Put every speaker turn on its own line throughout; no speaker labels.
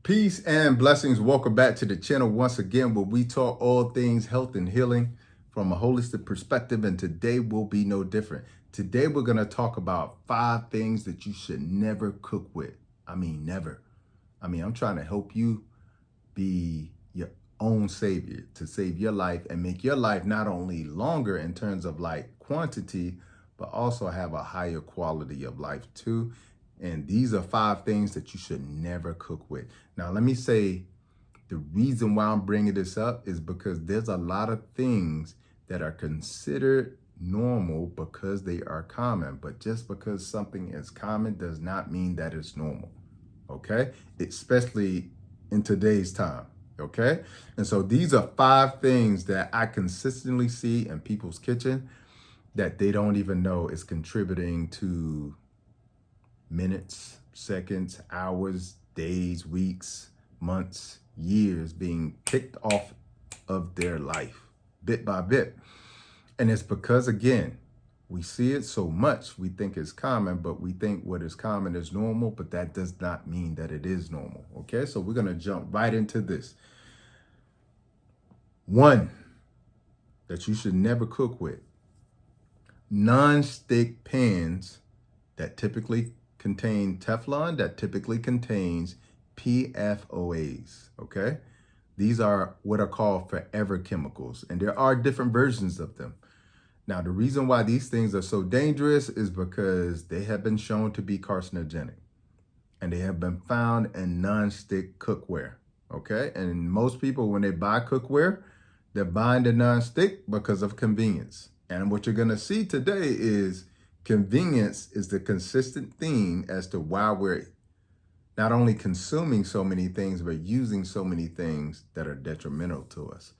Peace and blessings. Welcome back to the channel once again, where we talk all things health and healing from a holistic perspective. And today will be no different. Today, we're going to talk about 5 things that you should never cook with. Never. I'm trying to help you be your own savior, to save your life and make your life not only longer in terms of like quantity, but also have a higher quality of life too. And these are 5 things that you should never cook with. Now, let me say the reason why I'm bringing this up is because there's a lot of things that are considered normal because they are common. But just because something is common does not mean that it's normal. Okay? Especially in today's time. Okay? And so these are 5 things that I consistently see in people's kitchen that they don't even know is contributing to minutes, seconds, hours, days, weeks, months, years being kicked off of their life bit by bit. And it's because, again, we see it so much, we think it's common, but we think what is common is normal, but that does not mean that it is normal. Okay, so we're going to jump right into this. 1 that you should never cook with: non-stick pans that typically contain Teflon, that typically contains PFOAs, okay? These are what are called forever chemicals, and there are different versions of them. Now, the reason why these things are so dangerous is because they have been shown to be carcinogenic, and they have been found in non-stick cookware, okay? And most people, when they buy cookware, they're buying the non-stick because of convenience. And what you're gonna see today is convenience is the consistent theme as to why we're not only consuming so many things, but using so many things that are detrimental to us.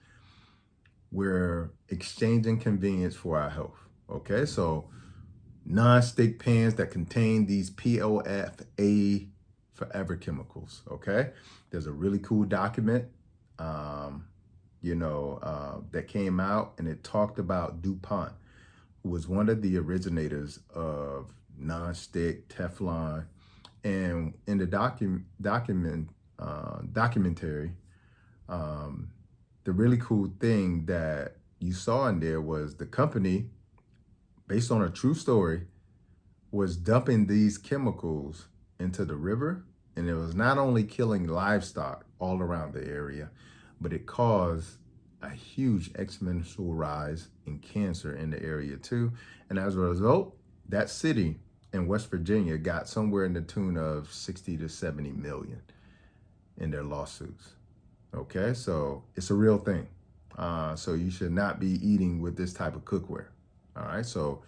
We're exchanging convenience for our health. Okay, so non-stick pans that contain these PFOA forever chemicals. Okay, there's a really cool document, that came out, and it talked about DuPont, who was one of the originators of nonstick Teflon. And in the documentary, the really cool thing that you saw in there was the company, based on a true story, was dumping these chemicals into the river. And it was not only killing livestock all around the area, but it caused a huge exponential rise in cancer in the area too. And as a result, that city in West Virginia got somewhere in the tune of 60 to 70 million in their lawsuits. Okay, so it's a real thing. So you should not be eating with this type of cookware. All right, so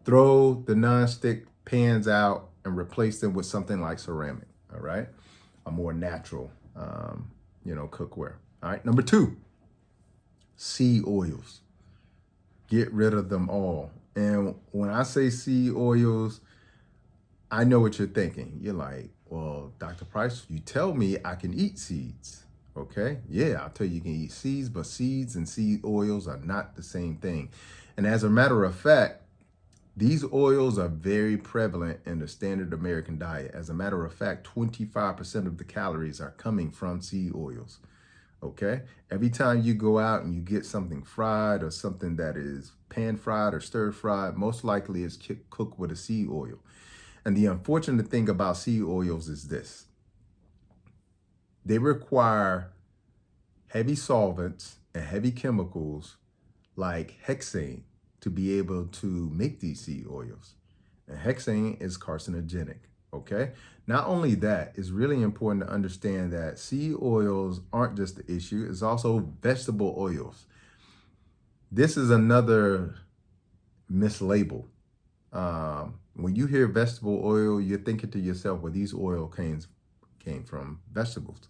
throw the non-stick pans out and replace them with something like ceramic. All right, a more natural, cookware. All right, number 2, seed oils. Get rid of them all. And when I say seed oils, I know what you're thinking. You're like, well, Dr. Price, you tell me I can eat seeds. Okay, yeah, I'll tell you can eat seeds, but seeds and seed oils are not the same thing. And as a matter of fact, these oils are very prevalent in the standard American diet. As a matter of fact, 25% of the calories are coming from seed oils. Okay, every time you go out and you get something fried or something that is pan fried or stir fried, most likely it's cooked with a seed oil. And the unfortunate thing about seed oils is this: they require heavy solvents and heavy chemicals like hexane to be able to make these seed oils. And hexane is carcinogenic. Okay. Not only that, it's really important to understand that seed oils aren't just the issue, it's also vegetable oils. This is another mislabel. When you hear vegetable oil, you're thinking to yourself, well, these oil came from vegetables.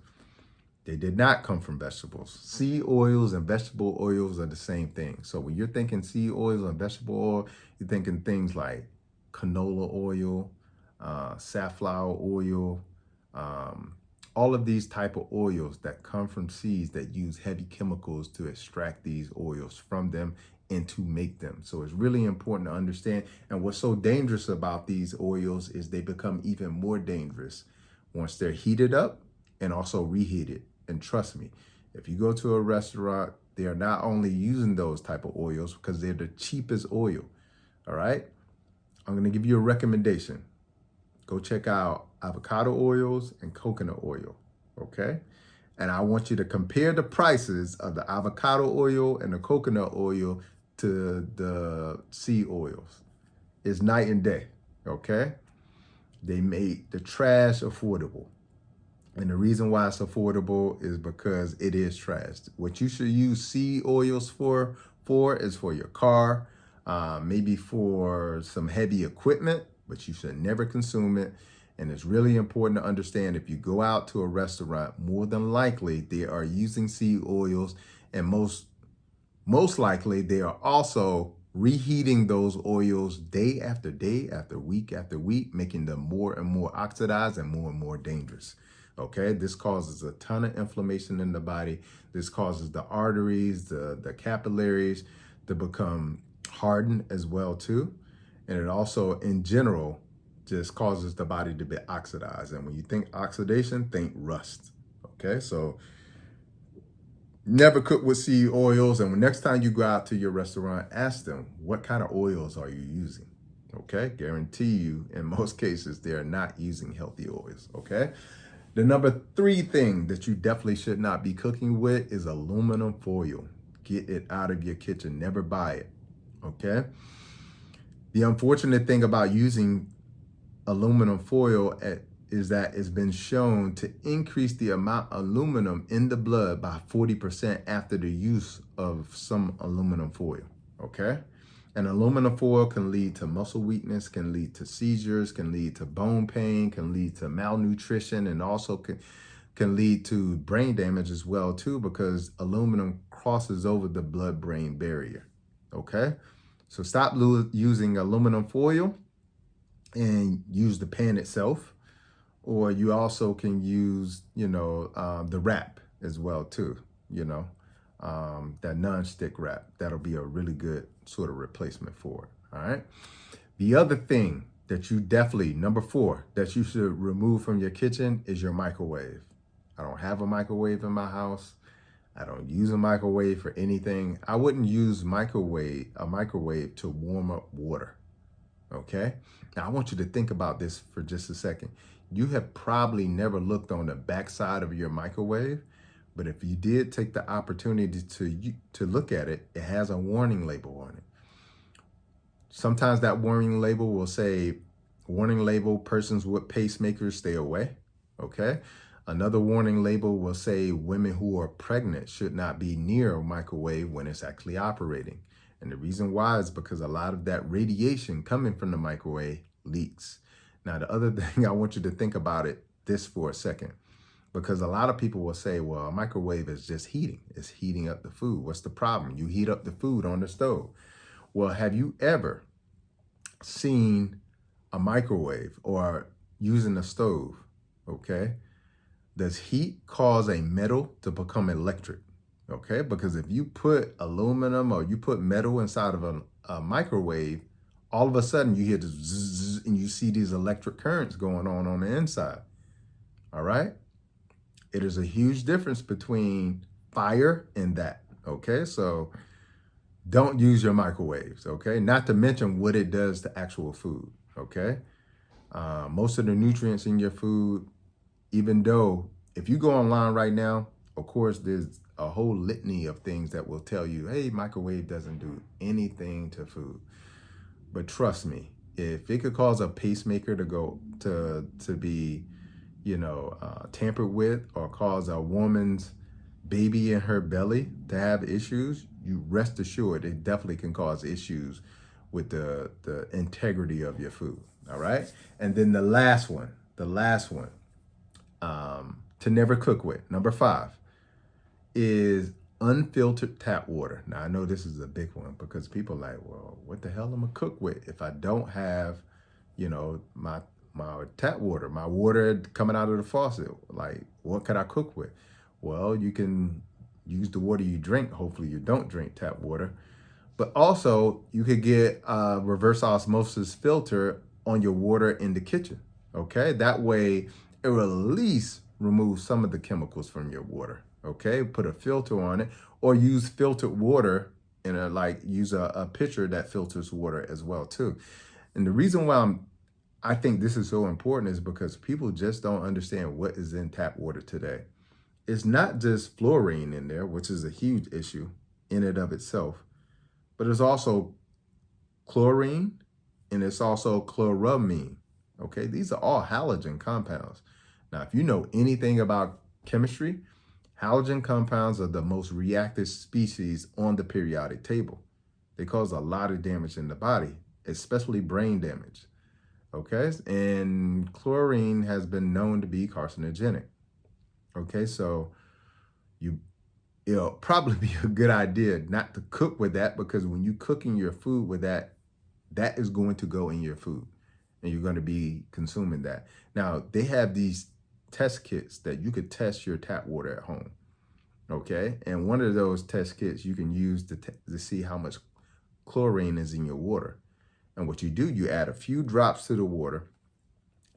They did not come from vegetables. Seed oils and vegetable oils are the same thing. So when you're thinking seed oils and vegetable oil, you're thinking things like canola oil, safflower oil, all of these type of oils that come from seeds that use heavy chemicals to extract these oils from them and to make them. So it's really important to understand. And what's so dangerous about these oils is they become even more dangerous once they're heated up and also reheated. And trust me, if you go to a restaurant, they are not only using those type of oils because they're the cheapest oil. All right. I'm going to give you a recommendation. Go check out avocado oils and coconut oil. Okay. And I want you to compare the prices of the avocado oil and the coconut oil to the sea oils. It's night and day. Okay. They made the trash affordable. And the reason why it's affordable is because it is trash. What you should use sea oils for is for your car, maybe for some heavy equipment, but you should never consume it. And it's really important to understand if you go out to a restaurant, more than likely they are using sea oils, and most likely they are also reheating those oils day after week, making them more and more oxidized and more dangerous. Okay, this causes a ton of inflammation in the body. This causes the arteries, the capillaries to become hardened as well too. And it also, in general, just causes the body to be oxidized. And when you think oxidation, think rust. Okay, so never cook with sea oils. And when next time you go out to your restaurant, ask them, what kind of oils are you using? Okay, guarantee you, in most cases, they're not using healthy oils. Okay. The number 3 thing that you definitely should not be cooking with is aluminum foil. Get it out of your kitchen. Never buy it. Okay. The unfortunate thing about using aluminum foil is that it's been shown to increase the amount of aluminum in the blood by 40% after the use of some aluminum foil. Okay. And aluminum foil can lead to muscle weakness, can lead to seizures, can lead to bone pain, can lead to malnutrition, and also can lead to brain damage as well too, because aluminum crosses over the blood-brain barrier. Okay, so stop using aluminum foil and use the pan itself, or you also can use, the wrap as well too. That nonstick wrap, that'll be a really good sort of replacement for it. All right. The other thing that you definitely, number 4, that you should remove from your kitchen is your microwave. I don't have a microwave in my house. I don't use a microwave for anything. I wouldn't use a microwave to warm up water. Okay. Now I want you to think about this for just a second. You have probably never looked on the backside of your microwave. But if you did take the opportunity to look at it, it has a warning label on it. Sometimes that warning label will say, warning label, persons with pacemakers, stay away. Okay. Another warning label will say women who are pregnant should not be near a microwave when it's actually operating. And the reason why is because a lot of that radiation coming from the microwave leaks. Now, the other thing I want you to think about this for a second. Because a lot of people will say, well, a microwave is just heating. It's heating up the food. What's the problem? You heat up the food on the stove. Well, have you ever seen a microwave or using a stove? Okay. Does heat cause a metal to become electric? Okay. Because if you put aluminum or you put metal inside of a microwave, all of a sudden you hear this zzz and you see these electric currents going on the inside. All right. It is a huge difference between fire and that. Okay, so don't use your microwaves. Okay, not to mention what it does to actual food. Okay, most of the nutrients in your food, even though if you go online right now, of course, there's a whole litany of things that will tell you, hey, microwave doesn't do anything to food. But trust me, if it could cause a pacemaker to be tampered with, or cause a woman's baby in her belly to have issues, you rest assured it definitely can cause issues with the integrity of your food. All right. And then the last one, to never cook with, number 5, is unfiltered tap water. Now I know this is a big one because people are like, well, what the hell am I gonna cook with if I don't have, my tap water, my water coming out of the faucet? Like, what could I cook with? Well, you can use the water you drink. Hopefully you don't drink tap water. But also you could get a reverse osmosis filter on your water in the kitchen. Okay, that way it will at least remove some of the chemicals from your water. Okay, put a filter on it, or use filtered water in use a pitcher that filters water as well too. And the reason why I think this is so important is because people just don't understand what is in tap water today. It's not just fluorine in there, which is a huge issue in and of itself, but it's also chlorine and it's also chloramine. Okay, these are all halogen compounds. Now, if you know anything about chemistry, halogen compounds are the most reactive species on the periodic table. They cause a lot of damage in the body, especially brain damage. Okay, and chlorine has been known to be carcinogenic. Okay, so it'll probably be a good idea not to cook with that, because when you cooking your food with that, that is going to go in your food and you're going to be consuming that. Now, they have these test kits that you could test your tap water at home. Okay, and one of those test kits you can use to see how much chlorine is in your water. And what you do, you add a few drops to the water,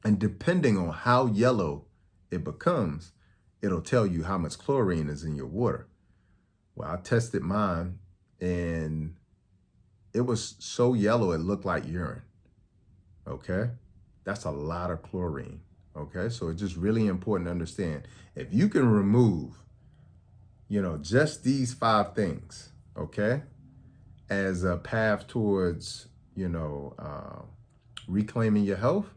and depending on how yellow it becomes, it'll tell you how much chlorine is in your water. Well, I tested mine and it was so yellow it looked like urine. Okay, that's a lot of chlorine. Okay, so it's just really important to understand, if you can remove, just these 5 things, okay, as a path towards, reclaiming your health,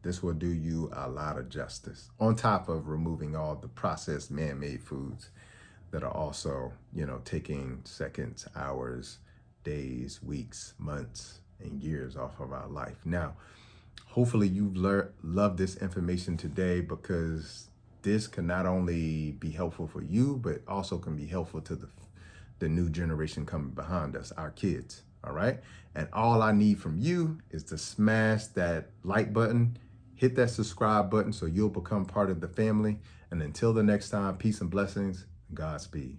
this will do you a lot of justice, on top of removing all the processed man-made foods that are also, taking seconds, hours, days, weeks, months, and years off of our life. Now, hopefully you've loved this information today, because this can not only be helpful for you, but also can be helpful to the new generation coming behind us, our kids. All right. And all I need from you is to smash that like button, hit that subscribe button so you'll become part of the family. And until the next time, peace and blessings, Godspeed.